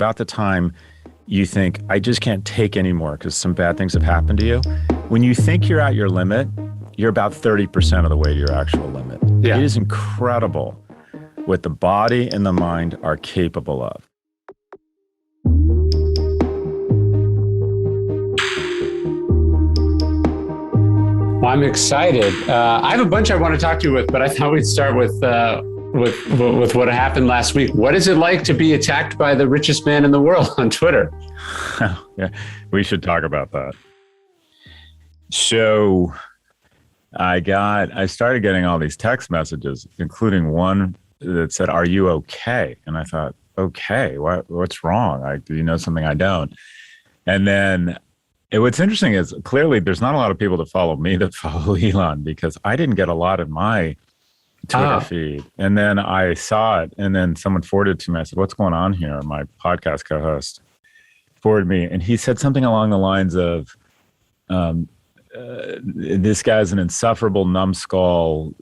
about the time you think, I just can't take anymore because some bad things have happened to you. When you think you're at your limit, you're about 30% of the way to your actual limit. Yeah. It is incredible what the body and the mind are capable of. Well, I'm excited. I have a bunch I want to talk to you with, but I thought we'd start with what happened last week. What is it like to be attacked by the richest man in the world on Twitter? Yeah, we should talk about that. So I started getting all these text messages, including one that said, "Are you okay?" And I thought, okay, what's wrong? Do you know something I don't? And then what's interesting is clearly there's not a lot of people that follow me that follow Elon, because I didn't get a lot in my Twitter feed. And then I saw it, and then someone forwarded it to me. I said, "What's going on here?" My podcast co-host forwarded me, and he said something along the lines of, this guy's an insufferable numbskull,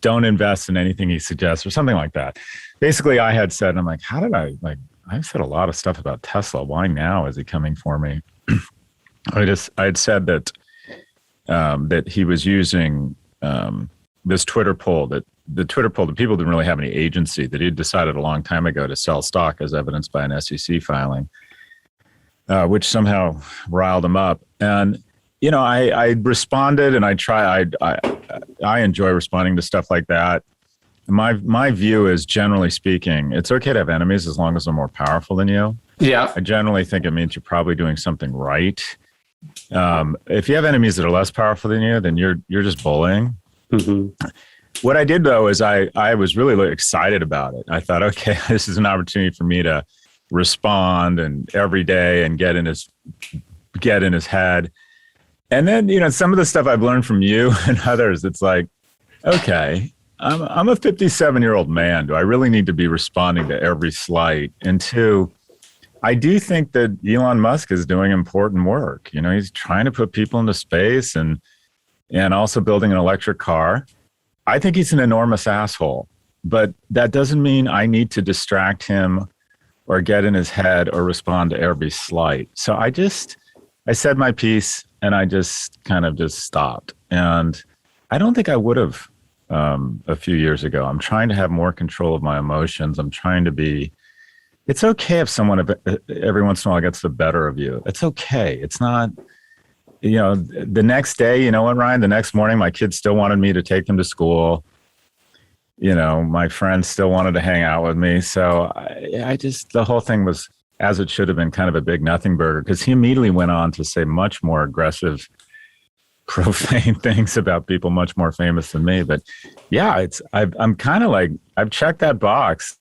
don't invest in anything he suggests, or something like that. Basically, I had said, I'm like, I've said a lot of stuff about Tesla. Why now is he coming for me? I had said that that he was using this Twitter poll, that people didn't really have any agency, that he had decided a long time ago to sell stock, as evidenced by an SEC filing, which somehow riled him up. And I responded, and I enjoy responding to stuff like that. My view is, generally speaking, it's okay to have enemies as long as they're more powerful than you. Yeah. I generally think it means you're probably doing something right. If you have enemies that are less powerful than you, then you're just bullying. Mm-hmm. What I did, though, is I was really excited about it. I thought, okay, this is an opportunity for me to respond and every day and get in his head. And then, some of the stuff I've learned from you and others, it's like, okay, I'm a 57-year-old man. Do I really need to be responding to every slight? And two, I do think that Elon Musk is doing important work. He's trying to put people into space and also building an electric car. I think he's an enormous asshole, but that doesn't mean I need to distract him or get in his head or respond to every slight. So I said my piece, and I just kind of stopped. And I don't think I would have a few years ago. I'm trying to have more control of my emotions. I'm trying to be, it's okay if someone every once in a while gets the better of you. It's okay. It's not, the next day, you know what, Ryan, the next morning, my kids still wanted me to take them to school. My friends still wanted to hang out with me. So the whole thing was, as it should have been, kind of a big nothing burger, because he immediately went on to say much more aggressive, profane things about people much more famous than me. But yeah, I'm kind of like, I've checked that box.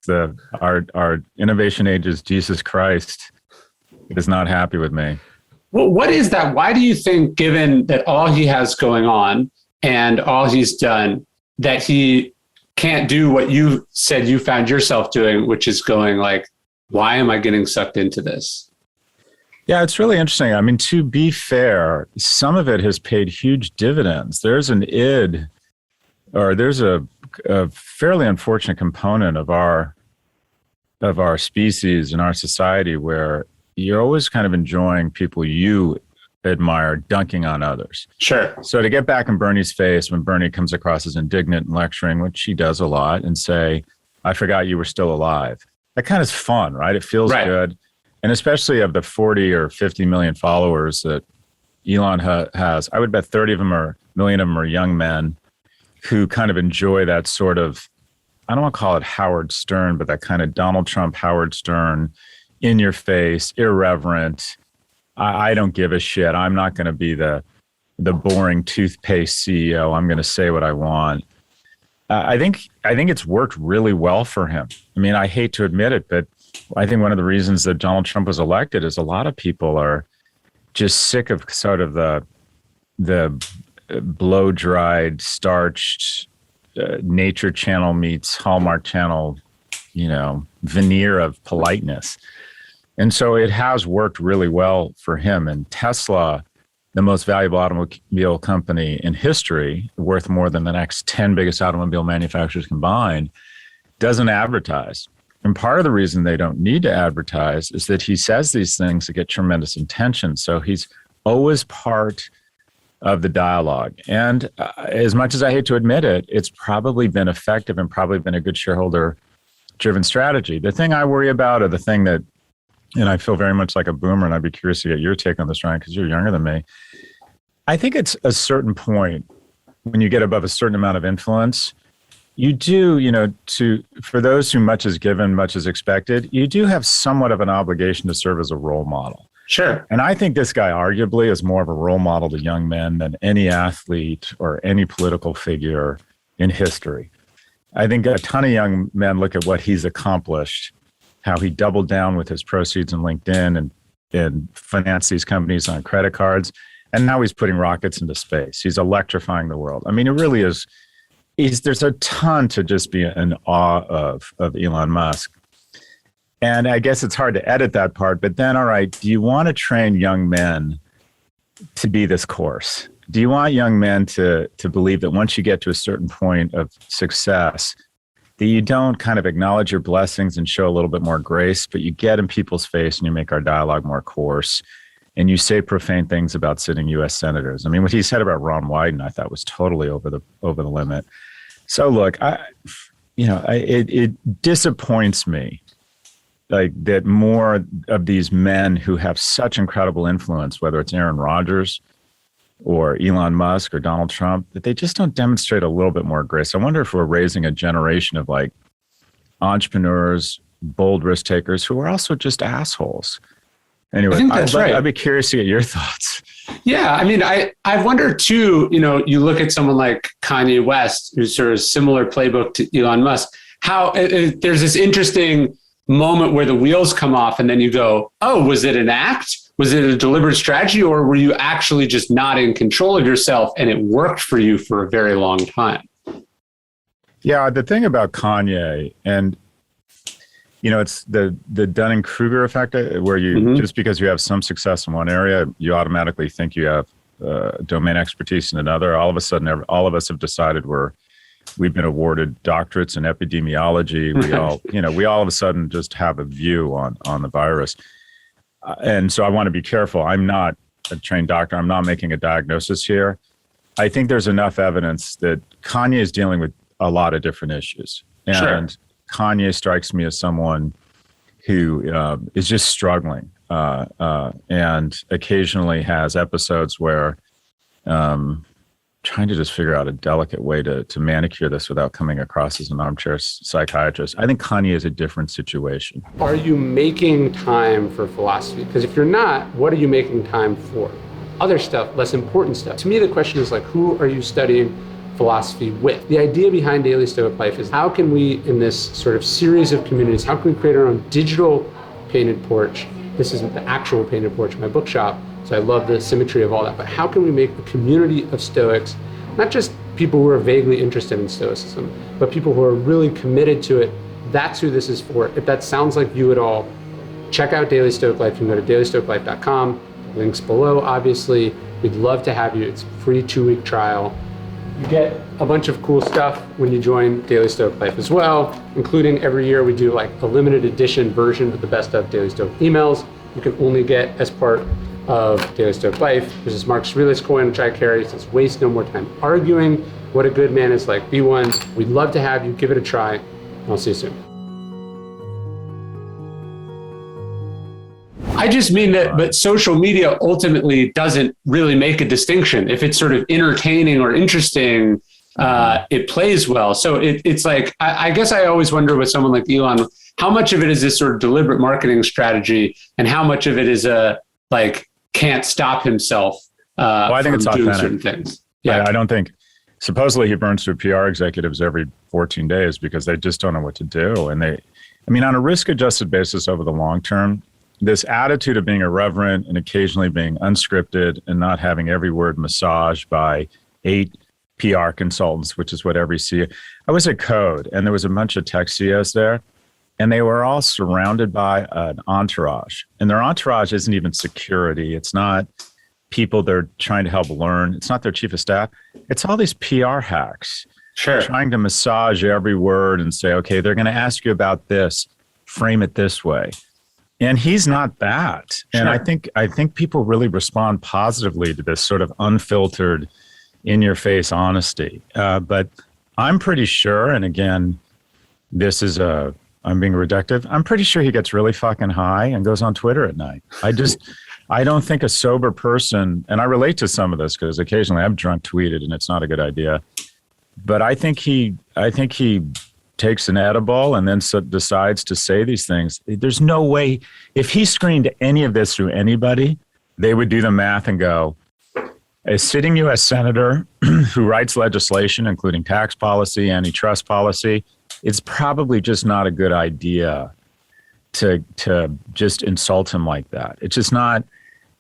Our innovation age's Jesus Christ is not happy with me. Well, what is that? Why do you think, given that all he has going on and all he's done, that he can't do what you said you found yourself doing, which is going like, why am I getting sucked into this? Yeah, it's really interesting. I mean, to be fair, some of it has paid huge dividends. There's an id, or there's a fairly unfortunate component of our species and our society where you're always kind of enjoying people you admire dunking on others. Sure. So to get back in Bernie's face when Bernie comes across as indignant and lecturing, which he does a lot, and say, "I forgot you were still alive." That kind of is fun, right? It feels good. And especially of the 40 or 50 million followers that Elon has, I would bet 30 million of them are young men who kind of enjoy that sort of, I don't want to call it Howard Stern, but that kind of Donald Trump, Howard Stern, in your face, irreverent. I don't give a shit. I'm not going to be the boring toothpaste CEO. I'm going to say what I want. I think it's worked really well for him. I mean, I hate to admit it, but I think one of the reasons that Donald Trump was elected is a lot of people are just sick of sort of the blow-dried, starched Nature Channel meets Hallmark Channel, veneer of politeness. And so it has worked really well for him. And Tesla, the most valuable automobile company in history, worth more than the next 10 biggest automobile manufacturers combined, doesn't advertise. And part of the reason they don't need to advertise is that he says these things that get tremendous attention. So he's always part of the dialogue. And as much as I hate to admit it, it's probably been effective and probably been a good shareholder-driven strategy. The thing I worry about, or the thing that, and I feel very much like a boomer, and I'd be curious to get your take on this, Ryan, because you're younger than me. I think it's a certain point when you get above a certain amount of influence, you do, for those who much is given, much is expected, you do have somewhat of an obligation to serve as a role model. Sure. And I think this guy arguably is more of a role model to young men than any athlete or any political figure in history. I think a ton of young men look at what he's accomplished, how he doubled down with his proceeds in LinkedIn and financed these companies on credit cards. And now he's putting rockets into space. He's electrifying the world. I mean, it really is. There's a ton to just be in awe of Elon Musk. And I guess it's hard to edit that part. But then, all right, do you want to train young men to be this course? Do you want young men to believe that once you get to a certain point of success, that you don't kind of acknowledge your blessings and show a little bit more grace, but you get in people's face and you make our dialogue more coarse? And you say profane things about sitting U.S. senators. I mean, what he said about Ron Wyden, I thought was totally over the limit. So look, it disappoints me, like that more of these men who have such incredible influence, whether it's Aaron Rodgers or Elon Musk or Donald Trump, that they just don't demonstrate a little bit more grace. I wonder if we're raising a generation of like entrepreneurs, bold risk takers who are also just assholes. Anyway, I'd be curious to get your thoughts. Yeah, I mean, I wonder too, you look at someone like Kanye West, who's sort of similar playbook to Elon Musk, how there's this interesting moment where the wheels come off and then you go, oh, was it an act? Was it a deliberate strategy, or were you actually just not in control of yourself and it worked for you for a very long time? Yeah, the thing about Kanye, and it's the Dunning-Kruger effect, where you just because you have some success in one area, you automatically think you have domain expertise in another. All of a sudden, all of us have decided we've been awarded doctorates in epidemiology. We all of a sudden just have a view on the virus. And so I want to be careful. I'm not a trained doctor. I'm not making a diagnosis here. I think there's enough evidence that Kanye is dealing with a lot of different issues. And sure. Kanye strikes me as someone who is just struggling and occasionally has episodes where trying to just figure out a delicate way to manicure this without coming across as an armchair psychiatrist. I think Kanye is a different situation. Are you making time for philosophy? Because if you're not, what are you making time for? Other stuff, less important stuff. To me, the question is like, who are you studying philosophy with? The idea behind Daily Stoic Life is how can we, in this sort of series of communities, how can we create our own digital painted porch? This isn't the actual painted porch in my bookshop, so I love the symmetry of all that, but how can we make a community of Stoics, not just people who are vaguely interested in Stoicism, but people who are really committed to it? That's who this is for. If that sounds like you at all, check out Daily Stoic Life. You can go to dailystoiclife.com, links below, obviously. We'd love to have you. It's a free 2-week trial. You get a bunch of cool stuff when you join Daily Stoic Life as well, including every year we do like a limited edition version of the best of Daily Stoic emails you can only get as part of Daily Stoic Life. There's this Marcus Aurelius coin, which I carry. It says, waste no more time arguing. What a good man is like. Be one. We'd love to have you. Give it a try. I'll see you soon. I just mean that, but social media ultimately doesn't really make a distinction. If it's sort of entertaining or interesting, it plays well. So it's like, I guess I always wonder with someone like Elon, how much of it is this sort of deliberate marketing strategy and how much of it is can't stop himself I think it's doing authentic. certain things. Yeah, I don't think, supposedly he burns through PR executives every 14 days because they just don't know what to do. And on a risk adjusted basis over the long term, this attitude of being irreverent and occasionally being unscripted and not having every word massaged by 8 PR consultants, which is what every CEO. I was at Code and there was a bunch of tech CEOs there and they were all surrounded by an entourage. And their entourage isn't even security. It's not people they're trying to help learn. It's not their chief of staff. It's all these PR hacks. sure. Trying to massage every word and say, okay, they're going to ask you about this. frame it this way. And he's not that. And Sure. I think people really respond positively to this sort of unfiltered, in your face honesty. But I'm pretty sure, and again, I'm being reductive. I'm pretty sure he gets really fucking high and goes on Twitter at night. I don't think a sober person, and I relate to some of this because occasionally I've drunk tweeted and it's not a good idea. But I think he takes an edible and then decides to say these things. There's no way, if he screened any of this through anybody, they would do the math and go, a sitting U.S. senator who writes legislation, including tax policy, antitrust policy, it's probably just not a good idea to just insult him like that. It's just not,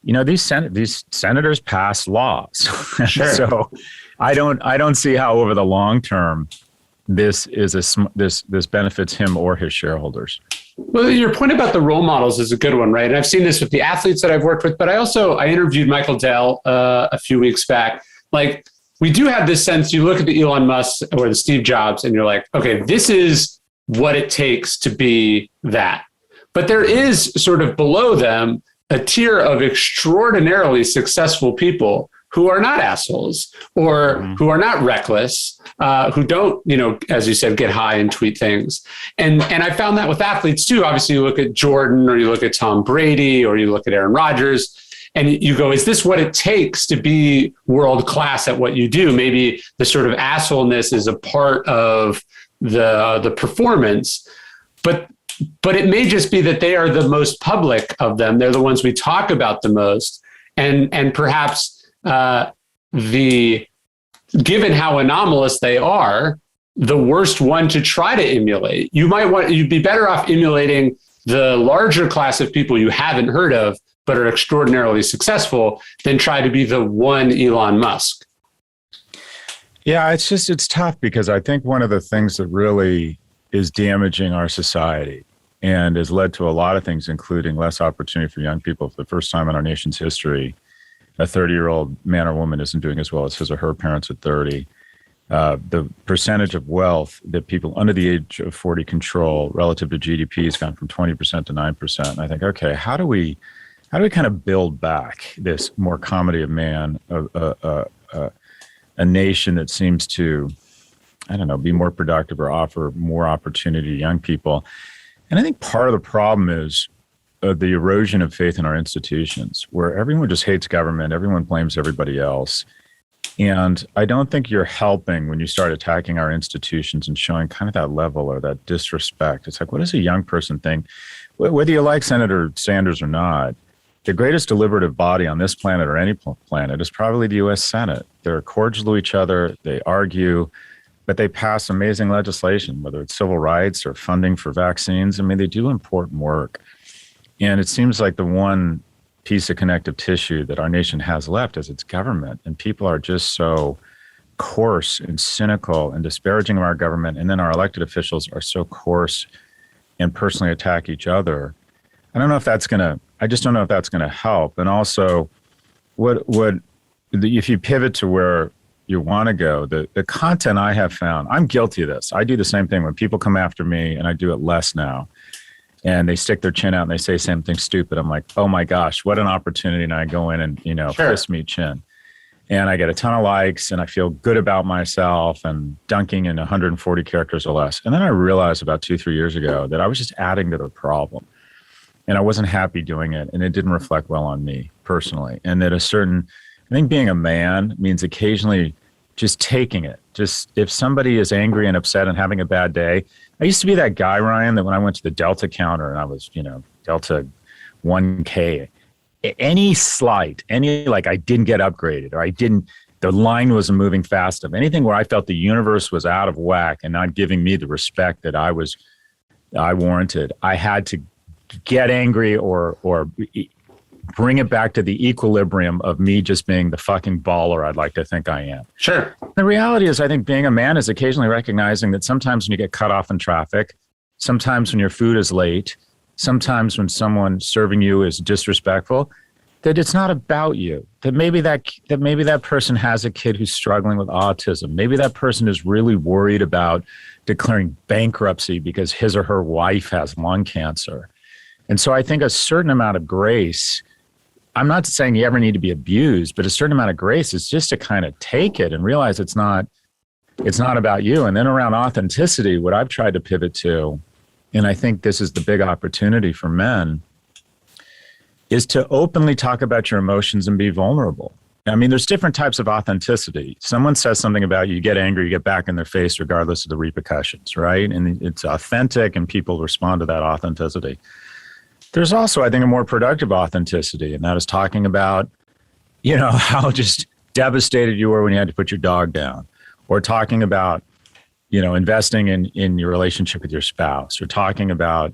these senators pass laws. Sure. So I don't see how over the long term this benefits him or his shareholders. Well, your point about the role models is a good one, right? And I've seen this with the athletes that I've worked with, but I interviewed Michael Dell a few weeks back. Like, we do have this sense, you look at the Elon Musk or the Steve Jobs and you're like, okay, this is what it takes to be that. But there is sort of below them a tier of extraordinarily successful people who are not assholes or who are not reckless, who don't, as you said, get high and tweet things. And I found that with athletes too. Obviously, you look at Jordan or you look at Tom Brady or you look at Aaron Rodgers and you go, is this what it takes to be world class at what you do? Maybe the sort of assholeness is a part of the performance, but it may just be that they are the most public of them. They're the ones we talk about the most. And perhaps given how anomalous they are, the worst one to try to emulate. You'd be better off emulating the larger class of people you haven't heard of, but are extraordinarily successful than try to be the one Elon Musk. Yeah, it's tough because I think one of the things that really is damaging our society and has led to a lot of things, including less opportunity for young people for the first time in our nation's history. A 30-year-old man or woman isn't doing as well as his or her parents at 30. The percentage of wealth that people under the age of 40 control relative to GDP has gone from 20% to 9%. And I think, okay, how do we kind of build back this more comedy of man, a nation that seems to, be more productive or offer more opportunity to young people? And I think part of the problem is the erosion of faith in our institutions, where everyone just hates government, everyone blames everybody else. And I don't think you're helping when you start attacking our institutions and showing kind of that level or that disrespect. It's like, what does a young person think? Whether you like Senator Sanders or not, the greatest deliberative body on this planet or any planet is probably the U.S. Senate. They're cordial to each other, they argue, but they pass amazing legislation, whether it's civil rights or funding for vaccines. I mean, they do important work. And it seems like the one piece of connective tissue that our nation has left is its government. And people are just so coarse and cynical and disparaging of our government. And then our elected officials are so coarse and personally attack each other. I just don't know if that's going to help. And also, if you pivot to where you want to go, the content I have found, I'm guilty of this. I do the same thing when people come after me, and I do it less now. And they stick their chin out and they say something stupid. I'm like, oh my gosh, what an opportunity. And I go in and, Sure. Fist me chin. And I get a ton of likes and I feel good about myself and dunking in 140 characters or less. And then I realized about 2-3 years ago that I was just adding to the problem. And I wasn't happy doing it. And it didn't reflect well on me personally. And that I think being a man means occasionally just taking it. Just if somebody is angry and upset and having a bad day, I used to be that guy, Ryan, that when I went to the Delta counter and I was, Delta 1K, any slight, I didn't get upgraded or the line wasn't moving fast enough, anything where I felt the universe was out of whack and not giving me the respect that I warranted, I had to get angry or bring it back to the equilibrium of me just being the fucking baller I'd like to think I am. Sure. The reality is, I think being a man is occasionally recognizing that sometimes when you get cut off in traffic, sometimes when your food is late, sometimes when someone serving you is disrespectful, that it's not about you, that maybe that person has a kid who's struggling with autism. Maybe that person is really worried about declaring bankruptcy because his or her wife has lung cancer. And so I think a certain amount of grace, I'm not saying you ever need to be abused, but a certain amount of grace is just to kind of take it and realize it's not about you. And then around authenticity, what I've tried to pivot to, and I think this is the big opportunity for men, is to openly talk about your emotions and be vulnerable. I mean, there's different types of authenticity. Someone says something about you, you get angry, you get back in their face regardless of the repercussions, right? And it's authentic and people respond to that authenticity. There's also, I think, a more productive authenticity, and that is talking about, how just devastated you were when you had to put your dog down, or talking about, investing in your relationship with your spouse, or talking about,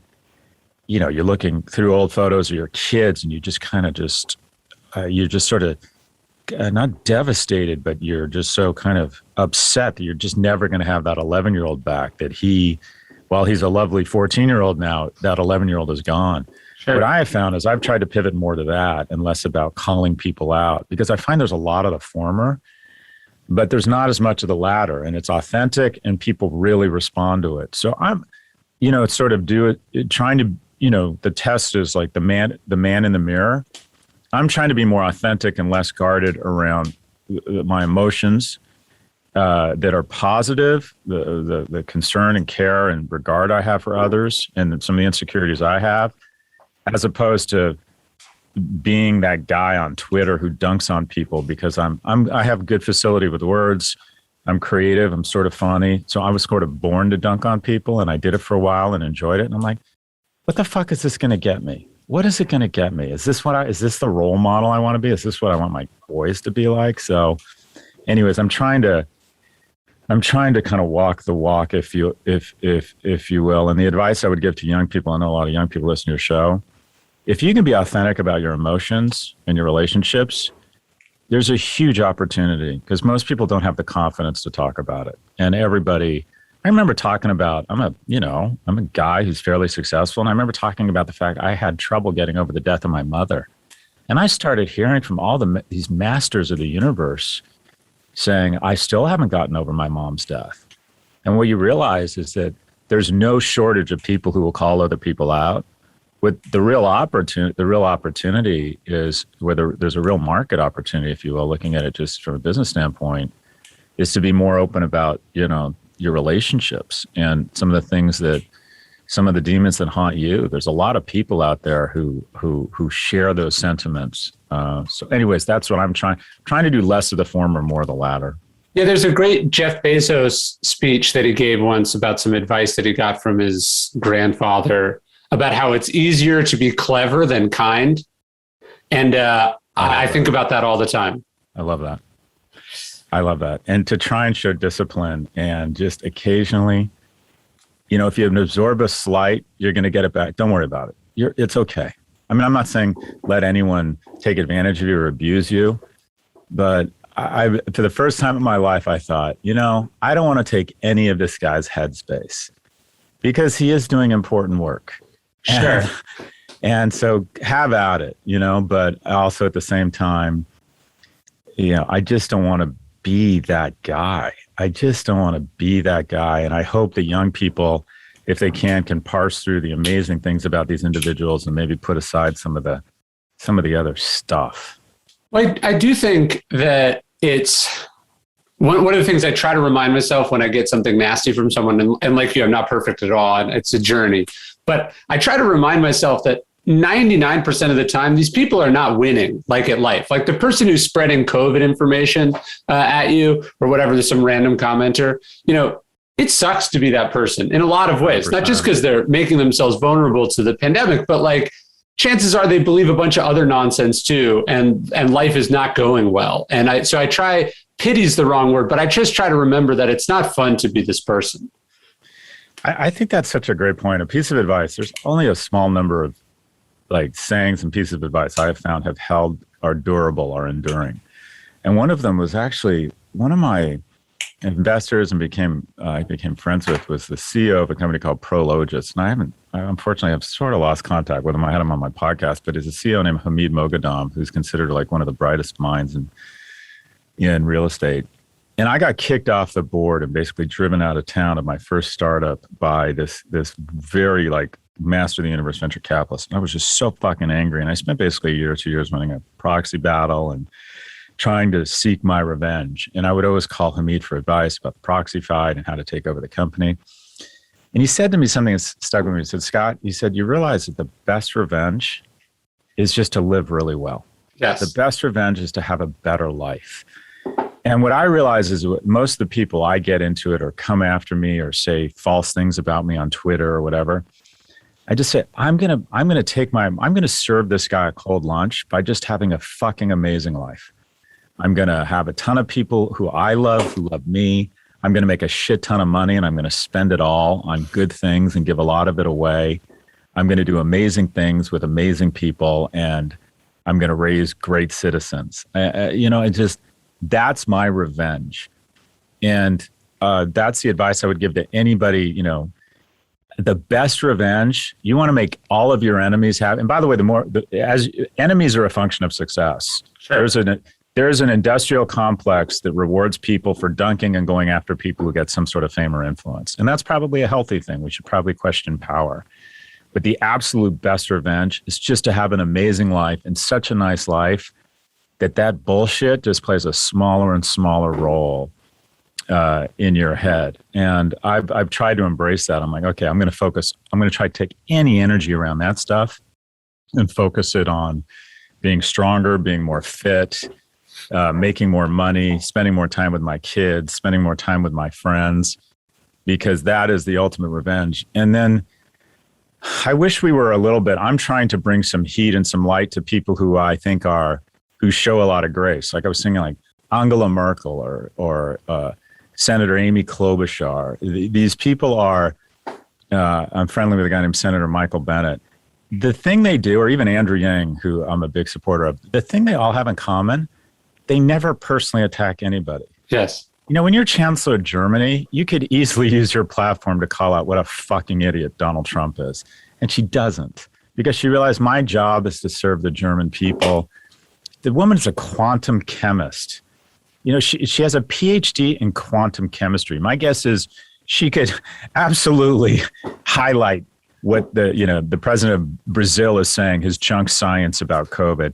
you're looking through old photos of your kids and you just kind of you're just sort of not devastated, but you're just so kind of upset that you're just never going to have that 11-year-old back, that while he's a lovely 14-year-old now, that 11-year-old is gone. Sure. What I have found is I've tried to pivot more to that and less about calling people out, because I find there's a lot of the former, but there's not as much of the latter, and it's authentic and people really respond to it. So I'm, sort of trying to, the test is like the man in the mirror. I'm trying to be more authentic and less guarded around my emotions that are positive, the concern and care and regard I have for others, and some of the insecurities I have, as opposed to being that guy on Twitter who dunks on people because I have good facility with words. I'm creative. I'm sort of funny. So I was sort of born to dunk on people, and I did it for a while and enjoyed it. And I'm like, what the fuck is this going to get me? What is it going to get me? Is this the role model I want to be? Is this what I want my boys to be like? So anyways, I'm trying to kind of walk the walk, if you will. And the advice I would give to young people, I know a lot of young people listen to your show. If you can be authentic about your emotions and your relationships, there's a huge opportunity, because most people don't have the confidence to talk about it. And I remember talking about, I'm a guy who's fairly successful. And I remember talking about the fact I had trouble getting over the death of my mother. And I started hearing from all these masters of the universe saying, I still haven't gotten over my mom's death. And what you realize is that there's no shortage of people who will call other people out. With the real opportunity is, whether there's a real market opportunity, if you will, looking at it just from a business standpoint, is to be more open about, your relationships and some of the demons that haunt you. There's a lot of people out there who share those sentiments. So anyways, that's what I'm trying to do, less of the former, more of the latter. Yeah, there's a great Jeff Bezos speech that he gave once about some advice that he got from his grandfather about how it's easier to be clever than kind. And I think about that all the time. I love that. And to try and show discipline, and just occasionally, if you absorb a slight, you're going to get it back. Don't worry about it. It's okay. I mean, I'm not saying let anyone take advantage of you or abuse you, but for the first time in my life, I thought, I don't want to take any of this guy's headspace, because he is doing important work. Sure. And so have at it, but also at the same time, I just don't want to be that guy. And I hope that young people, if they can parse through the amazing things about these individuals and maybe put aside some of the other stuff. Well, I do think that it's one of the things I try to remind myself when I get something nasty from someone, and like you, I'm not perfect at all, and it's a journey, but I try to remind myself that 99% of the time, these people are not winning, like at life. Like the person who's spreading COVID information at you or whatever, there's some random commenter, it sucks to be that person in a lot of ways, 100%. Not just because they're making themselves vulnerable to the pandemic, but like chances are they believe a bunch of other nonsense too. And life is not going well. And I try, pity's the wrong word, but I just try to remember that it's not fun to be this person. I think that's such a great point. A piece of advice, there's only a small number of sayings and pieces of advice I have found have held, are durable, are enduring. And one of them was actually one of my investors and I became friends with was the CEO of a company called Prologis. And I unfortunately have sort of lost contact with him. I had him on my podcast, but he's a CEO named Hamid Moghadam, who's considered like one of the brightest minds in real estate. And I got kicked off the board and basically driven out of town of my first startup by this very like master of the universe venture capitalist. And I was just so fucking angry. And I spent basically a year or 2 years running a proxy battle and trying to seek my revenge. And I would always call Hamid for advice about the proxy fight and how to take over the company. And he said to me something that stuck with me. He said, Scott, he said, you realize that the best revenge is just to live really well. Yes. The best revenge is to have a better life. And what I realize is most of the people I get into it or come after me or say false things about me on Twitter or whatever, I just say, I'm going to serve this guy a cold lunch by just having a fucking amazing life. I'm going to have a ton of people who I love, who love me. I'm going to make a shit ton of money and I'm going to spend it all on good things and give a lot of it away. I'm going to do amazing things with amazing people and I'm going to raise great citizens. That's my revenge. And that's the advice I would give to anybody, the best revenge, you want to make all of your enemies happy. And by the way, as enemies are a function of success. Sure. There's an industrial complex that rewards people for dunking and going after people who get some sort of fame or influence. And that's probably a healthy thing. We should probably question power. But the absolute best revenge is just to have an amazing life and such a nice life that bullshit just plays a smaller and smaller role in your head. And I've tried to embrace that. I'm like, okay, I'm going to try to take any energy around that stuff and focus it on being stronger, being more fit, making more money, spending more time with my kids, spending more time with my friends, because that is the ultimate revenge. And then I wish we were I'm trying to bring some heat and some light to people who I think who show a lot of grace. Like I was thinking like Angela Merkel or Senator Amy Klobuchar. These people are, I'm friendly with a guy named Senator Michael Bennet. The thing they do, or even Andrew Yang, who I'm a big supporter of, the thing they all have in common, they never personally attack anybody. Yes. When you're Chancellor of Germany, you could easily use your platform to call out what a fucking idiot Donald Trump is. And she doesn't, because she realized my job is to serve the German people. The woman is a quantum chemist. She has a PhD in quantum chemistry. My guess is she could absolutely highlight what the president of Brazil is saying, his junk science about COVID.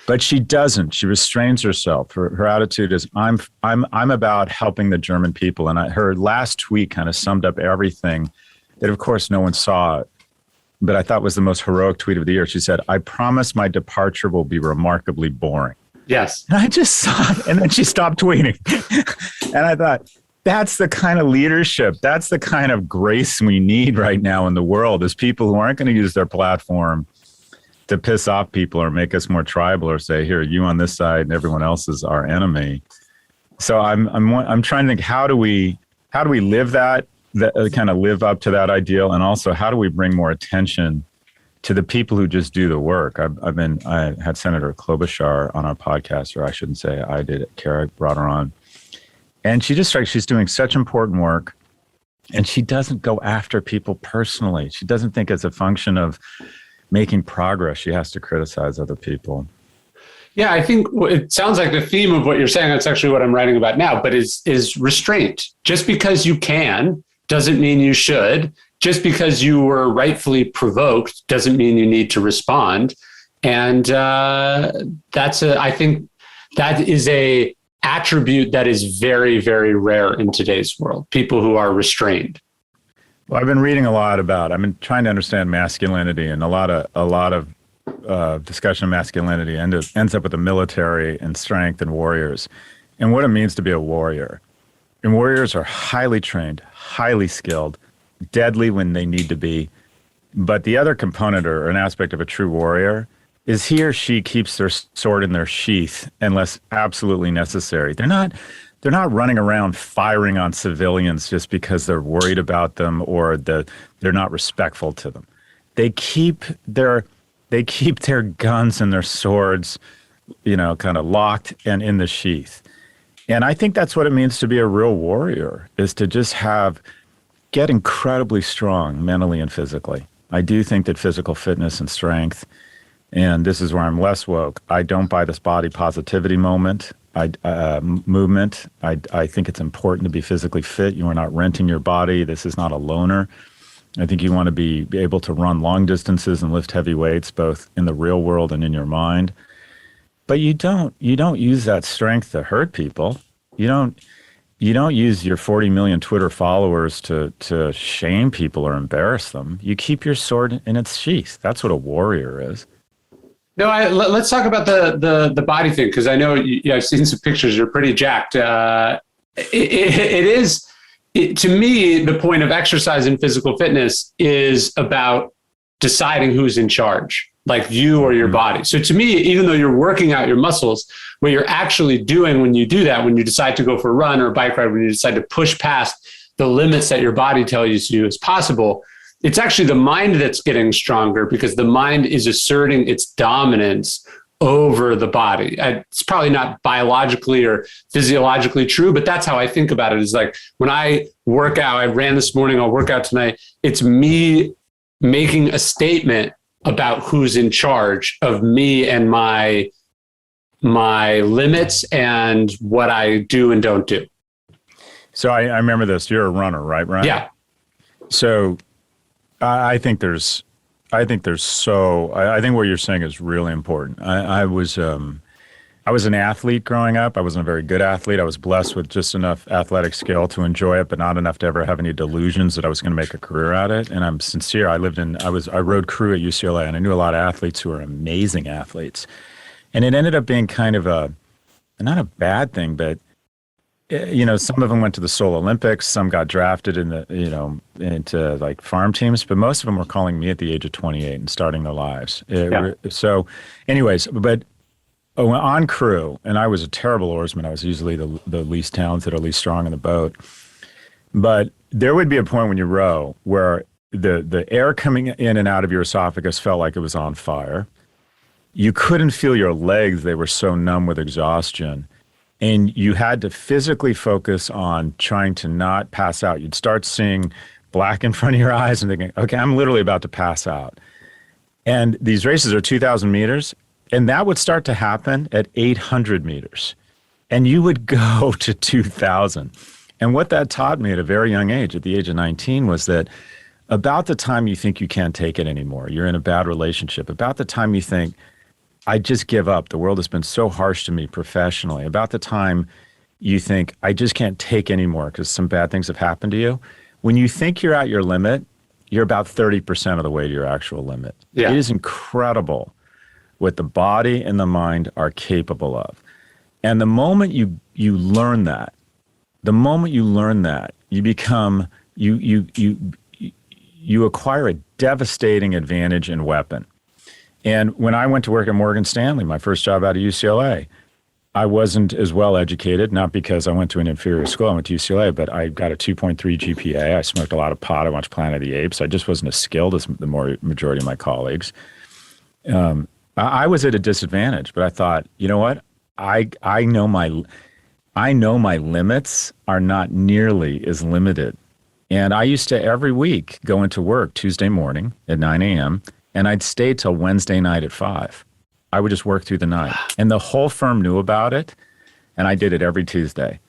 But she doesn't. She restrains herself. Her attitude is, I'm about helping the German people. And her last tweet kind of summed up everything that, of course, no one saw, but I thought was the most heroic tweet of the year. She said, I promise my departure will be remarkably boring. Yes. And I just saw it. And then she stopped tweeting. And I thought, that's the kind of leadership. That's the kind of grace we need right now in the world, is people who aren't going to use their platform to piss off people or make us more tribal or say, here, you on this side and everyone else is our enemy. So I'm trying to think, how do we live that kind of live up to that ideal? And also, how do we bring more attention to the people who just do the work? I had Senator Klobuchar on our podcast, or I shouldn't say I did it. Kara brought her on. And she's doing such important work. And she doesn't go after people personally. She doesn't think it's a function of making progress she has to criticize other people. Yeah, I think it sounds like the theme of what you're saying, that's actually what I'm writing about now, but is restraint. Just because you can doesn't mean you should. Just because you were rightfully provoked doesn't mean you need to respond. And I think that is a attribute that is very, very rare in today's world, people who are restrained. Well, I've been reading a lot I've been trying to understand masculinity, and a lot of discussion of masculinity ends up with the military and strength and warriors and what it means to be a warrior. And warriors are highly trained, highly skilled, deadly when they need to be. But the other component or an aspect of a true warrior is he or she keeps their sword in their sheath unless absolutely necessary. They're not running around firing on civilians just because they're worried about them or they're not respectful to them. They keep their guns and their swords, kind of locked and in the sheath. And I think that's what it means to be a real warrior, is to just get incredibly strong mentally and physically. I do think that physical fitness and strength, and this is where I'm less woke, I don't buy this body positivity movement. I think it's important to be physically fit. You are not renting your body. This is not a loaner. I think you want to be able to run long distances and lift heavy weights, both in the real world and in your mind. But you don't use that strength to hurt people. You don't use your 40 million Twitter followers to shame people or embarrass them. You keep your sword in its sheath. That's what a warrior is. No, let's talk about the body thing, because I know I've seen some pictures. You're pretty jacked. To me, the point of exercise and physical fitness is about deciding who's in charge, like you or your body. So to me, even though you're working out your muscles, what you're actually doing when you do that, when you decide to go for a run or a bike ride, when you decide to push past the limits that your body tells you is possible, it's actually the mind that's getting stronger, because the mind is asserting its dominance over the body. It's probably not biologically or physiologically true, but that's how I think about it. Is like, when I work out, I ran this morning, I'll work out tonight. It's me making a statement about who's in charge of me and my limits and what I do and don't do. So I remember this. You're a runner, right, Ryan? Yeah. So I think what you're saying is really important. I was an athlete growing up. I wasn't a very good athlete. I was blessed with just enough athletic skill to enjoy it, but not enough to ever have any delusions that I was going to make a career at it. And I'm sincere. I rode crew at UCLA, and I knew a lot of athletes who were amazing athletes. And it ended up being kind of not a bad thing, but some of them went to the Seoul Olympics. Some got drafted into like farm teams, but most of them were calling me at the age of 28 and starting their lives. So anyways, but on crew, and I was a terrible oarsman. I was usually the least talented or least strong in the boat. But there would be a point when you row where the air coming in and out of your esophagus felt like it was on fire. You couldn't feel your legs. They were so numb with exhaustion. And you had to physically focus on trying to not pass out. You'd start seeing black in front of your eyes and thinking, okay, I'm literally about to pass out. And these races are 2,000 meters. And that would start to happen at 800 meters. And you would go to 2,000. And what that taught me at a very young age, at the age of 19, was that about the time you think you can't take it anymore, you're in a bad relationship, about the time you think, I just give up, the world has been so harsh to me professionally, about the time you think, I just can't take anymore because some bad things have happened to you, when you think you're at your limit, you're about 30% of the way to your actual limit. Yeah. It is incredible what the body and the mind are capable of. And the moment you learn that, you become, you acquire a devastating advantage and weapon. And when I went to work at Morgan Stanley, my first job out of UCLA, I wasn't as well educated, not because I went to an inferior school. I went to UCLA, but I got a 2.3 GPA. I smoked a lot of pot. I watched Planet of the Apes. I just wasn't as skilled as the majority of my colleagues. I was at a disadvantage, but I thought, you know what? I know my limits are not nearly as limited. And I used to every week go into work Tuesday morning at 9 a.m., and I'd stay till Wednesday night at 5. I would just work through the night. And the whole firm knew about it, and I did it every Tuesday.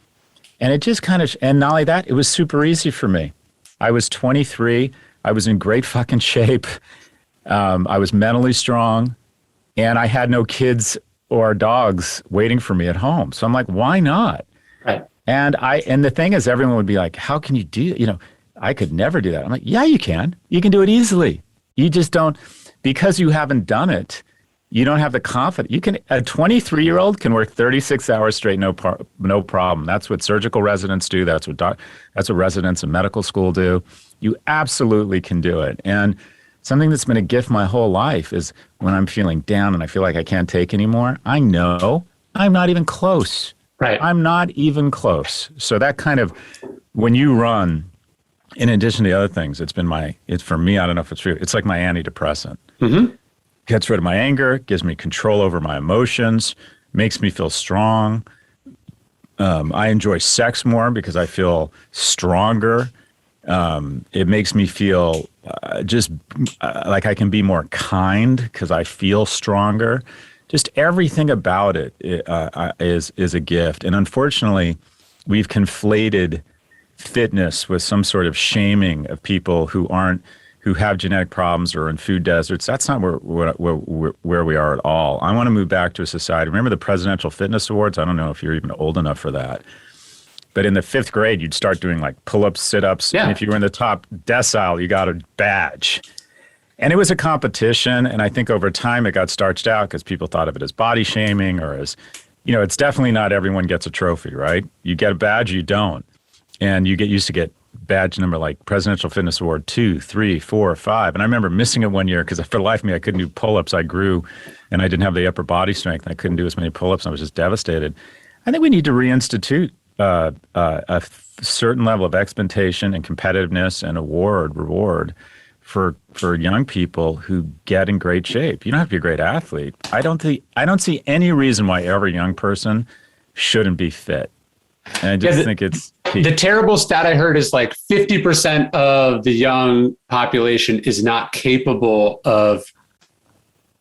And it just and not only that, it was super easy for me. I was 23. I was in great fucking shape. I was mentally strong, and I had no kids or dogs waiting for me at home. So I'm like, why not? Right. And the thing is, everyone would be like, how can you do it? I could never do that. I'm like, yeah, you can. You can do it easily. You just don't, because you haven't done it, you don't have the confidence. A 23-year-old can work 36 hours straight, no problem. That's what surgical residents do. That's what residents in medical school do. You absolutely can do it. And something that's been a gift my whole life is when I'm feeling down and I feel like I can't take anymore, I know I'm not even close. Right. I'm not even close. So that kind of, when you run, in addition to the other things, it's for me, I don't know if it's true, it's like my antidepressant. Mm-hmm. Gets rid of my anger, gives me control over my emotions, makes me feel strong. I enjoy sex more because I feel stronger. It makes me feel just like I can be more kind because I feel stronger. Just everything about it is a gift. And unfortunately, we've conflated fitness with some sort of shaming of people who have genetic problems or in food deserts. That's not where we are at all. I want to move back to a society. Remember the Presidential Fitness Awards? I don't know if you're even old enough for that. But in the 5th grade, you'd start doing like pull-ups, sit-ups. Yeah. And if you were in the top decile, you got a badge. And it was a competition. And I think over time it got starched out because people thought of it as body shaming or as, it's definitely not everyone gets a trophy, right? You get a badge, you don't. And you get used to get badge number like Presidential Fitness Award 2, 3, 4, 5. And I remember missing it one year because for the life of me, I couldn't do pull-ups. I grew and I didn't have the upper body strength. I couldn't do as many pull-ups. And I was just devastated. I think we need to reinstitute a certain level of expectation and competitiveness and reward for young people who get in great shape. You don't have to be a great athlete. I don't see any reason why every young person shouldn't be fit. And I just think it's key. The terrible stat I heard is like 50% of the young population is not capable of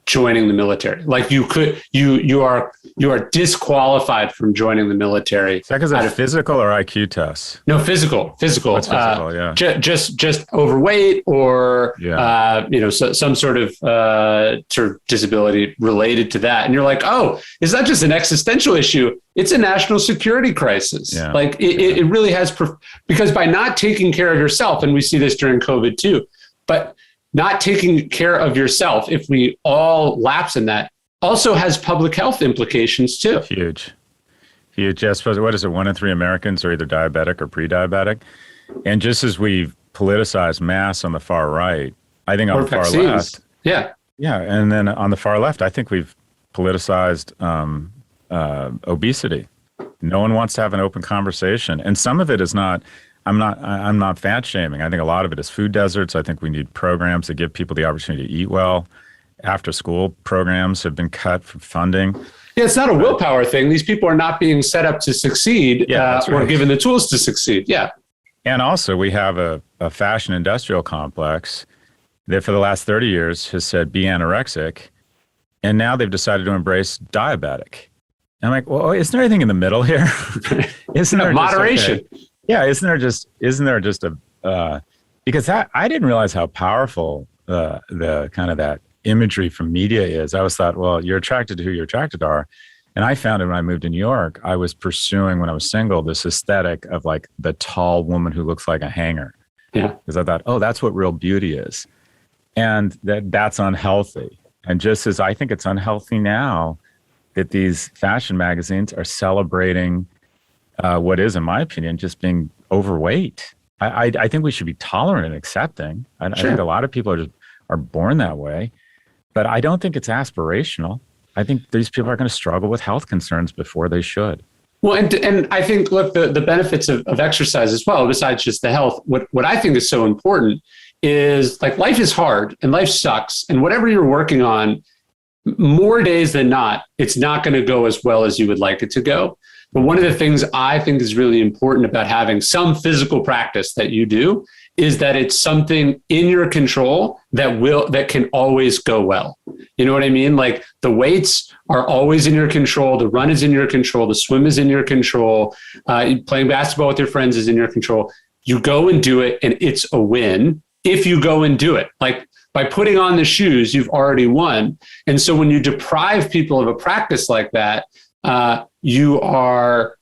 joining the military. Like you are disqualified from joining the military. Is that because of physical or IQ tests? No, physical. What's physical? Yeah. Just overweight or some sort of disability related to that. And you're like, oh, it's not just an existential issue. It's a national security crisis. Yeah. Like it really has, because by not taking care of yourself, and we see this during COVID too, but not taking care of yourself, if we all lapse in that, also has public health implications too. Huge. I suppose, what is it? 1 in 3 Americans are either diabetic or pre-diabetic. And just as we've politicized mass on the far right, I think on the far left. Yeah. Yeah. And then on the far left, I think we've politicized obesity. No one wants to have an open conversation. And some of it is not, I'm not fat shaming. I think a lot of it is food deserts. I think we need programs that give people the opportunity to eat well. After school programs have been cut from funding. Yeah, it's not a willpower thing. These people are not being set up to succeed or given the tools to succeed. Yeah. And also we have a fashion industrial complex that for the last 30 years has said be anorexic. And now they've decided to embrace diabetic. And I'm like, well, isn't there anything in the middle here? Isn't there moderation? Okay? Yeah, isn't there just a because I didn't realize how powerful the kind of that imagery from media is. I always thought, well, you're attracted to who you're attracted to are. And I found it when I moved to New York, I was pursuing when I was single this aesthetic of like the tall woman who looks like a hanger. Yeah. Because I thought, oh, that's what real beauty is. And that's unhealthy. And just as I think it's unhealthy now that these fashion magazines are celebrating what is, in my opinion, just being overweight. I think we should be tolerant and accepting. I think a lot of people are born that way, but I don't think it's aspirational. I think these people are going to struggle with health concerns before they should. Well, and I think, look, the benefits of exercise as well, besides just the health, what I think is so important is like life is hard and life sucks. And whatever you're working on, more days than not, it's not going to go as well as you would like it to go. But one of the things I think is really important about having some physical practice that you do is that it's something in your control that can always go well. You know what I mean? Like the weights are always in your control. The run is in your control. The swim is in your control. Playing basketball with your friends is in your control. You go and do it, and it's a win if you go and do it. Like by putting on the shoes, you've already won. And so when you deprive people of a practice like that, you are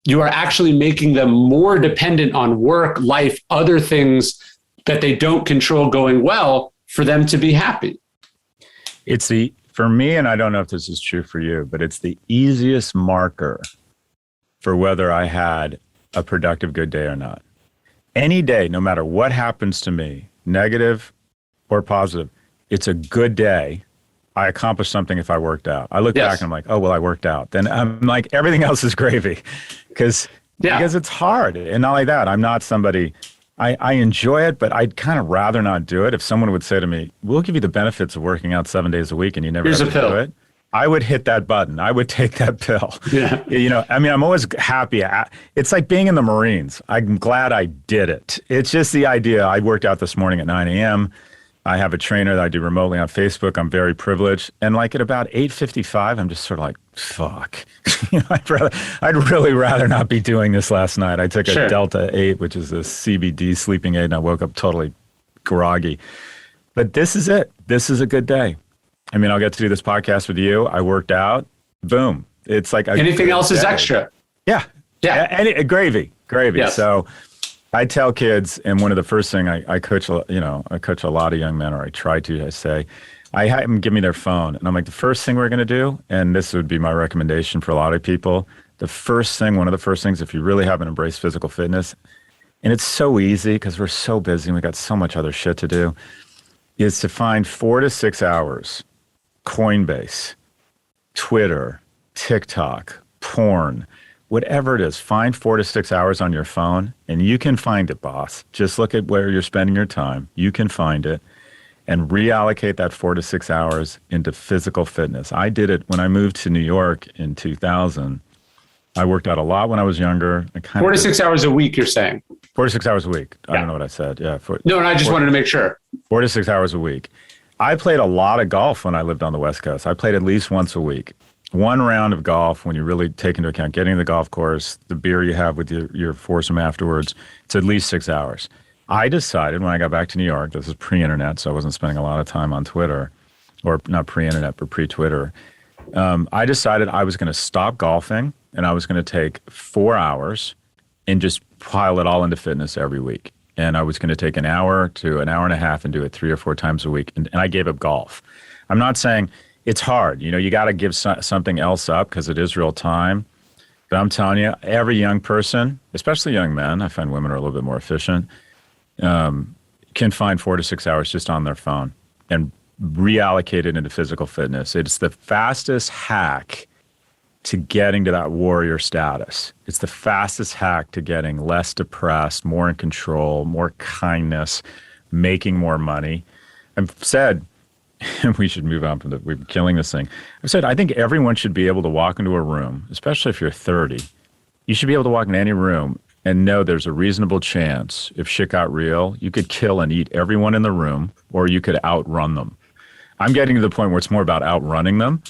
actually making them more dependent on work, life, other things that they don't control going well for them to be happy. For me, and I don't know if this is true for you, but it's the easiest marker for whether I had a productive good day or not. Any day, no matter what happens to me, negative or positive, it's a good day. I accomplished something if I worked out. I look back and I'm like, oh, well, I worked out. Then I'm like, everything else is gravy because it's hard. And not like that. I'm not somebody, I enjoy it, but I'd kind of rather not do it. If someone would say to me, we'll give you the benefits of working out 7 days a week and you never have to do it. I would hit that button. I would take that pill. Yeah. You know, I mean, I'm always happy. It's like being in the Marines. I'm glad I did it. It's just the idea. I worked out this morning at 9 a.m. I have a trainer that I do remotely on Facebook. I'm very privileged. And like at about 8:55, I'm just sort of like, fuck. You know, I'd really rather not be doing this last night. I took a Delta 8, which is a CBD sleeping aid, and I woke up totally groggy. But this is it. This is a good day. I mean, I'll get to do this podcast with you. I worked out. Boom. It's like anything else is extra. Yeah. Gravy. Yes. So I tell kids, and one of the first thing I coach, I coach a lot of young men, or I try to. I say, I have them give me their phone, and I'm like, the first thing we're going to do, and this would be my recommendation for a lot of people. One of the first things, if you really haven't embraced physical fitness, and it's so easy because we're so busy and we got so much other shit to do, is to find 4 to 6 hours. Coinbase, Twitter, TikTok, porn, whatever it is, find 4 to 6 hours on your phone, and you can find it, boss. Just look at where you're spending your time. You can find it and reallocate that 4 to 6 hours into physical fitness. I did it when I moved to New York in 2000. I worked out a lot when I was younger. 4 to 6 hours a week, you're saying? 4 to 6 hours a week. Yeah. I don't know what I said. Yeah. No, I just wanted to make sure. 4 to 6 hours a week. I played a lot of golf when I lived on the West Coast. I played at least once a week. One round of golf, when you really take into account getting to the golf course, the beer you have with your foursome afterwards, it's at least 6 hours. I decided when I got back to New York, this is pre-internet, so I wasn't spending a lot of time on Twitter, or not pre-internet, but pre-Twitter. I decided I was going to stop golfing, and I was going to take 4 hours and just pile it all into fitness every week. And I was going to take an hour to an hour and a half and do it 3 or 4 times a week. And I gave up golf. I'm not saying it's hard. You know, you got to give something else up because it is real time. But I'm telling you, every young person, especially young men, I find women are a little bit more efficient, can find 4 to 6 hours just on their phone and reallocate it into physical fitness. It's the fastest hack to getting to that warrior status. It's the fastest hack to getting less depressed, more in control, more kindness, making more money. I've said, and we should move on from we're killing this thing. I've said, I think everyone should be able to walk into a room, especially if you're 30. You should be able to walk in any room and know there's a reasonable chance, if shit got real, you could kill and eat everyone in the room, or you could outrun them. I'm getting to the point where it's more about outrunning them,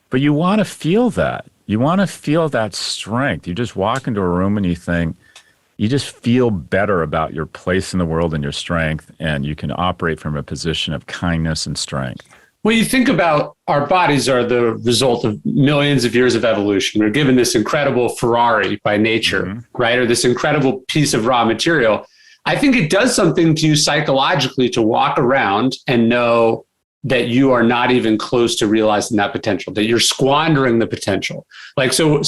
but you want to feel that. You want to feel that strength. You just walk into a room and you just feel better about your place in the world and your strength, and you can operate from a position of kindness and strength. Well, you think about our bodies are the result of millions of years of evolution. We're given this incredible Ferrari by nature, right? Or this incredible piece of raw material. I think it does something to you psychologically to walk around and know that you are not even close to realizing that potential, that you're squandering the potential. Like, so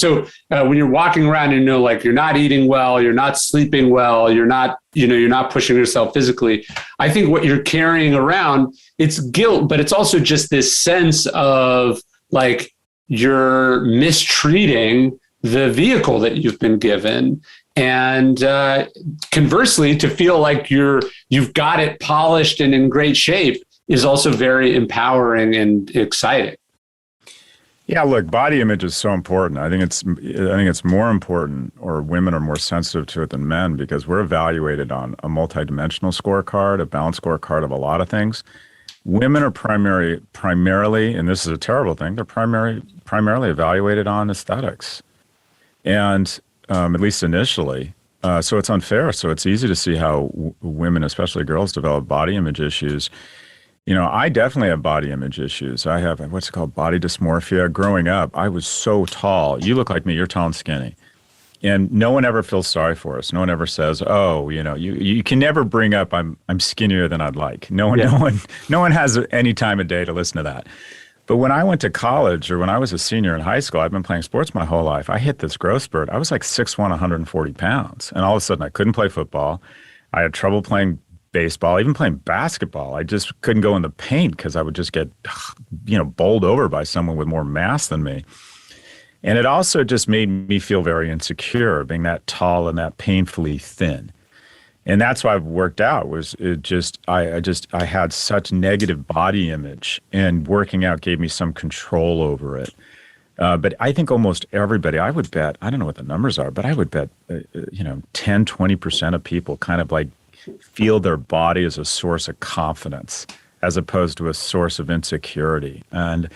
when you're walking around, you know, like you're not eating well, you're not sleeping well, you're not pushing yourself physically. I think what you're carrying around, it's guilt, but it's also just this sense of like you're mistreating the vehicle that you've been given. And conversely, to feel like you've got it polished and in great shape is also very empowering and exciting. Yeah, look, body image is so important. I think it's more important, or women are more sensitive to it than men, because we're evaluated on a multidimensional scorecard, a balanced scorecard of a lot of things. Women are primarily, and this is a terrible thing, they're primarily evaluated on aesthetics, and at least initially. So it's unfair. So it's easy to see how women, especially girls, develop body image issues. You know, I definitely have body image issues. I have what's it called, body dysmorphia. Growing up, I was so tall. You look like me. You're tall and skinny. And no one ever feels sorry for us. No one ever says, "Oh, you know, you can never bring up I'm skinnier than I'd like." No one has any time of day to listen to that. But when I went to college, or when I was a senior in high school, I've been playing sports my whole life. I hit this growth spurt. I was like 6'1", 140 pounds, and all of a sudden I couldn't play football. I had trouble playing baseball, even playing basketball. I just couldn't go in the paint because I would just get, bowled over by someone with more mass than me. And it also just made me feel very insecure, being that tall and that painfully thin. And that's why I've worked out was it just, I had such negative body image, and working out gave me some control over it. But I think almost everybody, I would bet, I don't know what the numbers are, but I would bet, 10, 20% of people kind of like feel their body as a source of confidence as opposed to a source of insecurity. And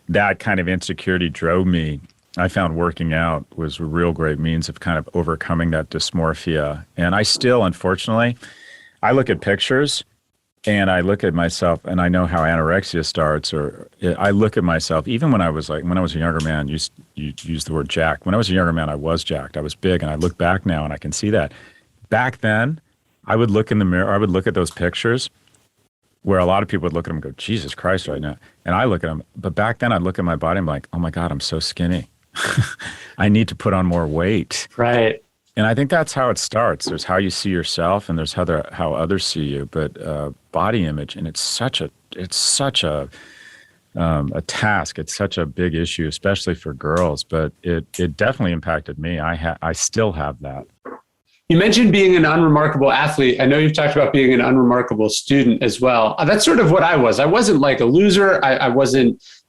that kind of insecurity drove me. I found working out was a real great means of kind of overcoming that dysmorphia. And I still, unfortunately, I look at pictures and I look at myself, and I know how anorexia starts, or I look at myself, even when I was a younger man, you used the word jacked. When I was a younger man, I was jacked. I was big, and I look back now and I can see that. Back then, I would look in the mirror, I would look at those pictures where a lot of people would look at them and go, Jesus Christ, right now. And I look at them, but back then I'd look at my body and be like, oh my God, I'm so skinny. I need to put on more weight. Right. And I think that's how it starts. There's how you see yourself, and there's how others see you. But body image, and it's such a task. It's such a big issue, especially for girls. But it definitely impacted me. I still have that. You mentioned being an unremarkable athlete. I know you've talked about being an unremarkable student as well. That's sort of what I was. I wasn't like a loser. I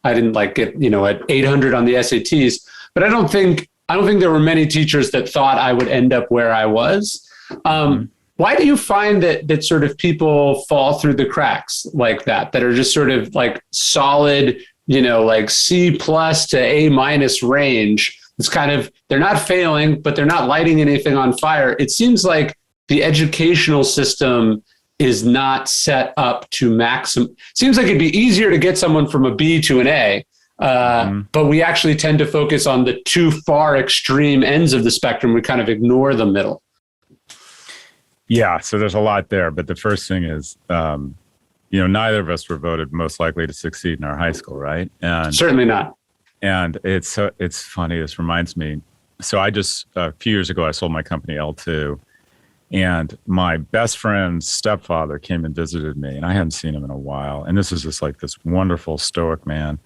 didn't like get, at 800 on the SATs, but I don't think there were many teachers that thought I would end up where I was. Why do you find that sort of people fall through the cracks like that are just sort of like solid, like C+ to A- range? It's kind of, they're not failing, but they're not lighting anything on fire. It seems like the educational system is not set up to maximum. Seems like it'd be easier to get someone from a B to an A, but we actually tend to focus on the too far extreme ends of the spectrum. We kind of ignore the middle. Yeah, so there's a lot there. But the first thing is, neither of us were voted most likely to succeed in our high school, right? And certainly not. And it's funny. This reminds me. So I just a few years ago, I sold my company L2, and my best friend's stepfather came and visited me, and I hadn't seen him in a while. And this is just like this wonderful stoic man.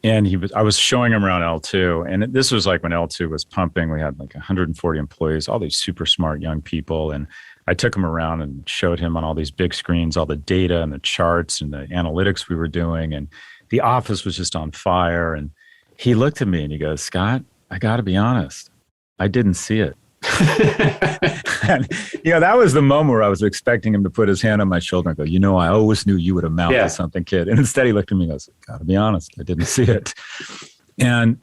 And I was showing him around L2, and this was like when L2 was pumping. We had like 140 employees, all these super smart young people, and I took him around and showed him on all these big screens all the data and the charts and the analytics we were doing, and the office was just on fire. And he looked at me and he goes, Scott, I got to be honest, I didn't see it. And, that was the moment where I was expecting him to put his hand on my shoulder and go, I always knew you would amount to something, kid. And instead he looked at me and goes, got to be honest, I didn't see it. And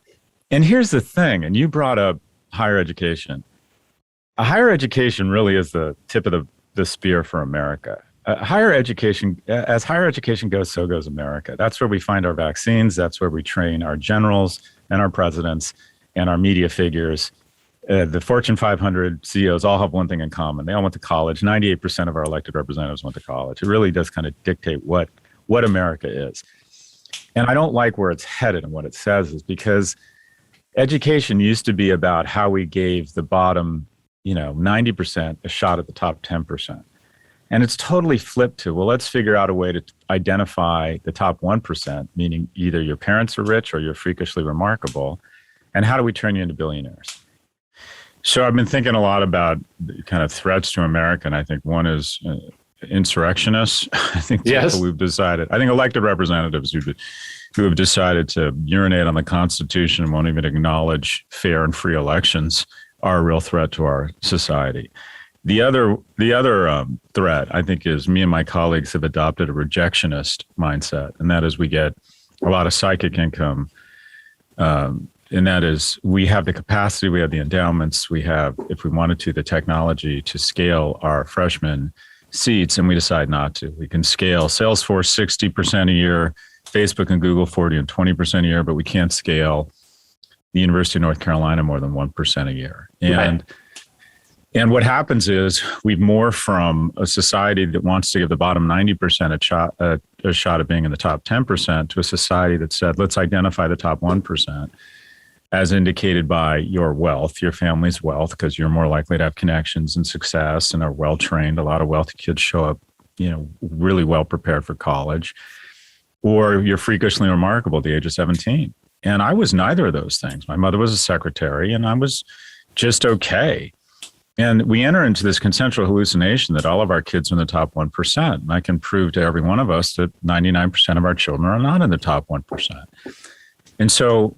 here's the thing, and you brought up higher education. Higher education really is the tip of the spear for America. Higher education, as higher education goes, so goes America. That's where we find our vaccines. That's where we train our generals and our presidents and our media figures. The Fortune 500 CEOs all have one thing in common. They all went to college. 98% of our elected representatives went to college. It really does kind of dictate what America is. And I don't like where it's headed, and what it says is because education used to be about how we gave the bottom, 90% a shot at the top 10%. And it's totally flipped to, well, let's figure out a way to identify the top 1%, meaning either your parents are rich or you're freakishly remarkable. And how do we turn you into billionaires? So I've been thinking a lot about kind of threats to America. And I think one is insurrectionists. I think people who've decided, I think elected representatives who have decided to urinate on the Constitution and won't even acknowledge fair and free elections are a real threat to our society. The other threat, I think, is me and my colleagues have adopted a rejectionist mindset, and that is we get a lot of psychic income, and that is we have the capacity, we have the endowments, we have, if we wanted to, the technology to scale our freshman seats, and we decide not to. We can scale Salesforce 60% a year, Facebook and Google 40 and 20% a year, but we can't scale the University of North Carolina more than 1% a year. And what happens is we've morphed from a society that wants to give the bottom 90% a shot at being in the top 10% to a society that said, let's identify the top 1% as indicated by your wealth, your family's wealth, because you're more likely to have connections and success and are well-trained. A lot of wealthy kids show up, really well prepared for college, or you're freakishly remarkable at the age of 17. And I was neither of those things. My mother was a secretary and I was just okay. And we enter into this consensual hallucination that all of our kids are in the top 1%. And I can prove to every one of us that 99% of our children are not in the top 1%. And so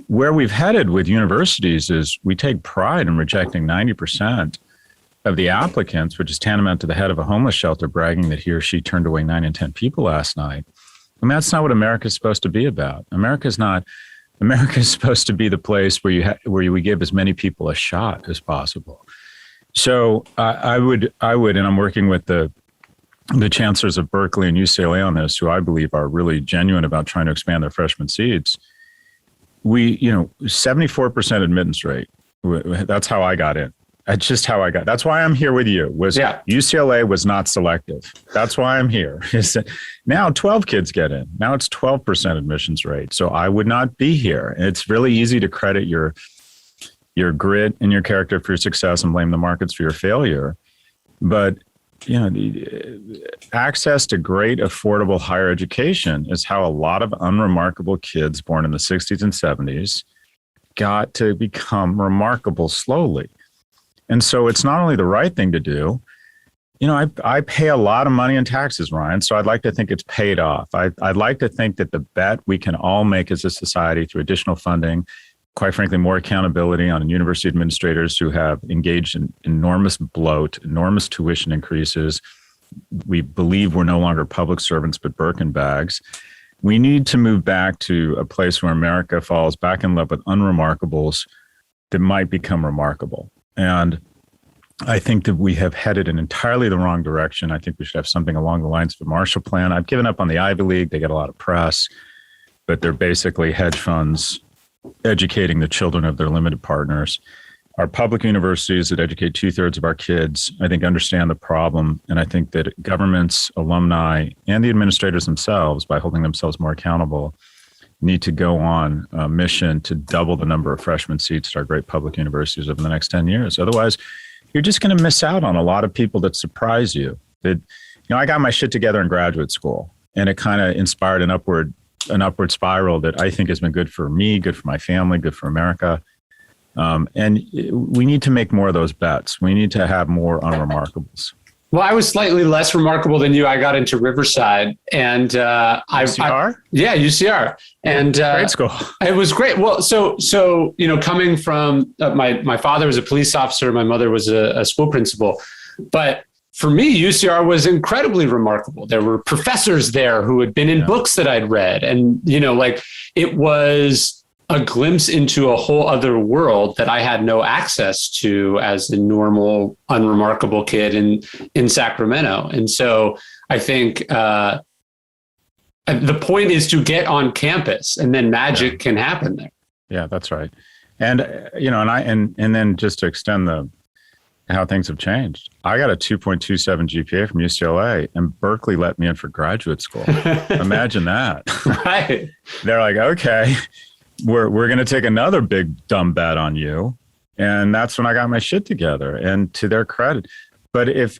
where we've headed with universities is we take pride in rejecting 90% of the applicants, which is tantamount to the head of a homeless shelter bragging that he or she turned away 9 in 10 people last night. I mean, that's not what America is supposed to be about. America is supposed to be the place where we give as many people a shot as possible. So I would, and I'm working with the chancellors of Berkeley and UCLA on this, who I believe are really genuine about trying to expand their freshman seats. 74% admittance rate. That's how I got in. That's just how I got. That's why I'm here with you. UCLA was not selective. That's why I'm here. Now 12 kids get in. Now it's 12% admissions rate. So I would not be here. It's really easy to credit your grit and your character for your success and blame the markets for your failure. But the access to great, affordable higher education is how a lot of unremarkable kids born in the 60s and 70s got to become remarkable slowly. And so it's not only the right thing to do. I pay a lot of money in taxes, Ryan, so I'd like to think it's paid off. I'd like to think that the bet we can all make as a society through additional funding, quite frankly, more accountability on university administrators who have engaged in enormous bloat, enormous tuition increases. We believe we're no longer public servants, but Birkin bags. We need to move back to a place where America falls back in love with unremarkables that might become remarkable. And I think that we have headed in entirely the wrong direction. I think we should have something along the lines of a Marshall Plan. I've given up on the Ivy League. They get a lot of press, but they're basically hedge funds educating the children of their limited partners. Our public universities that educate 2/3 of our kids, I think, understand the problem. And I think that governments, alumni, and the administrators themselves, by holding themselves more accountable, need to go on a mission to double the number of freshman seats at our great public universities over the next 10 years. Otherwise, you're just going to miss out on a lot of people that surprise you. I got my shit together in graduate school, and it kind of inspired an upward spiral that I think has been good for me, good for my family, good for America. And we need to make more of those bets. We need to have more unremarkables. Well, I was slightly less remarkable than you. I got into Riverside, and UCR? UCR, and great school. It was great. Well, so coming from my father was a police officer, my mother was a school principal, but for me, UCR was incredibly remarkable. There were professors there who had been in books that I'd read, and it was a glimpse into a whole other world that I had no access to as a normal, unremarkable kid in Sacramento. And so I think the point is to get on campus, and then magic can happen there. Yeah, that's right. And and then just to extend how things have changed. I got a 2.27 GPA from UCLA, and Berkeley let me in for graduate school. Imagine that. Right. They're like, okay, we're going to take another big dumb bet on you. And that's when I got my shit together, and to their credit. But if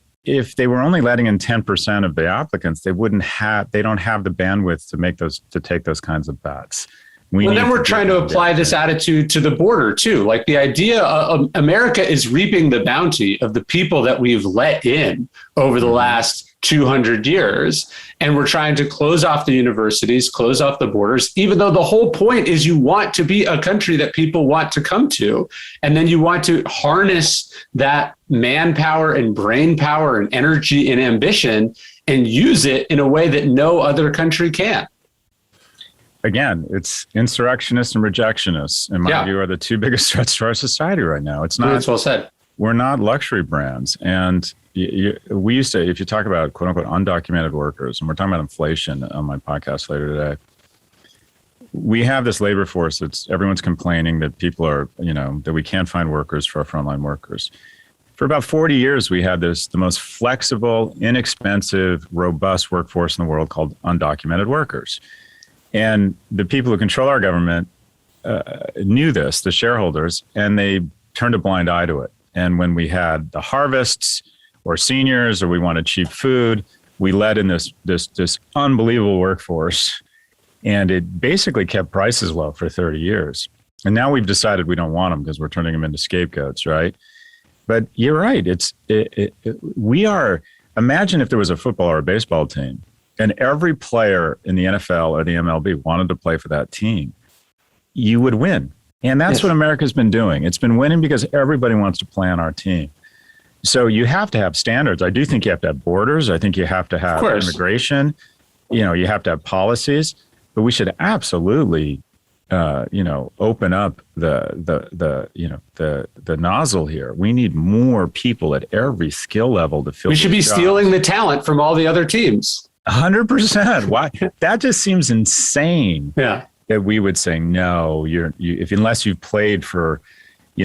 they were only letting in 10% of the applicants, they don't have the bandwidth to take those kinds of bets. Then we're trying to apply this attitude to the border too. Like the idea of America is reaping the bounty of the people that we've let in over the last 200 years. And we're trying to close off the universities, close off the borders, even though the whole point is you want to be a country that people want to come to. And then you want to harness that manpower and brain power and energy and ambition and use it in a way that no other country can. Again, it's insurrectionists and rejectionists, in my view, are the two biggest threats to our society right now. It's not. That's well said. We're not luxury brands. And we used to, if you talk about quote unquote undocumented workers, and we're talking about inflation on my podcast later today, we have this labor force everyone's complaining that people are, that we can't find workers for our frontline workers. For about 40 years, we had the most flexible, inexpensive, robust workforce in the world called undocumented workers. And the people who control our government knew this, the shareholders, and they turned a blind eye to it. And when we had the harvests or seniors, or we wanted cheap food, we let in this unbelievable workforce, and it basically kept prices low for 30 years. And now we've decided we don't want them because we're turning them into scapegoats, right? But you're right. We are, imagine if there was a football or a baseball team and every player in the NFL or the MLB wanted to play for that team, you would win. And that's what America's been doing. It's been winning because everybody wants to play on our team. So you have to have standards. I do think you have to have borders. I think you have to have immigration. You have to have policies, but we should absolutely, open up the nozzle here. We need more people at every skill level to fill. We should be stealing the talent from all the other teams. 100%. Why? That just seems insane. Yeah. That we would say no. Unless you've played for the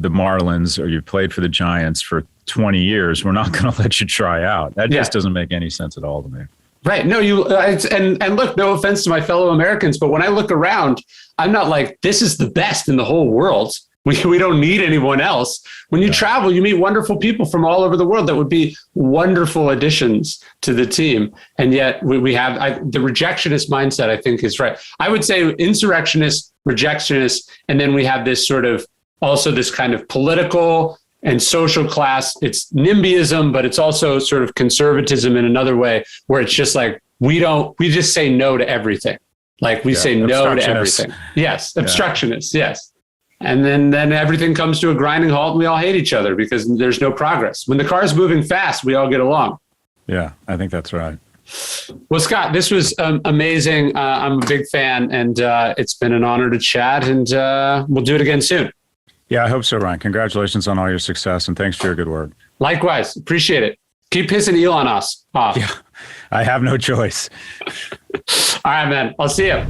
Marlins or you've played for the Giants for 20 years, we're not going to let you try out. That just doesn't make any sense at all to me. Right. No, and look, no offense to my fellow Americans, but when I look around, I'm not like, this is the best in the whole world. We don't need anyone else. When you travel, you meet wonderful people from all over the world that would be wonderful additions to the team. And yet we have the rejectionist mindset, I think, is right. I would say insurrectionist, rejectionist, and then we have this sort of also this kind of political and social class. It's NIMBYism, but it's also sort of conservatism in another way, where it's just like, we just say no to everything. Like we say no to everything. Yes. Obstructionists. Yes. And then everything comes to a grinding halt and we all hate each other because there's no progress. When the car's moving fast, we all get along. Yeah, I think that's right. Well, Scott, this was amazing. I'm a big fan, and it's been an honor to chat, and we'll do it again soon. Yeah, I hope so, Ryan. Congratulations on all your success, and thanks for your good work. Likewise. Appreciate it. Keep pissing Elon off. Yeah, I have no choice. All right, man. I'll see you.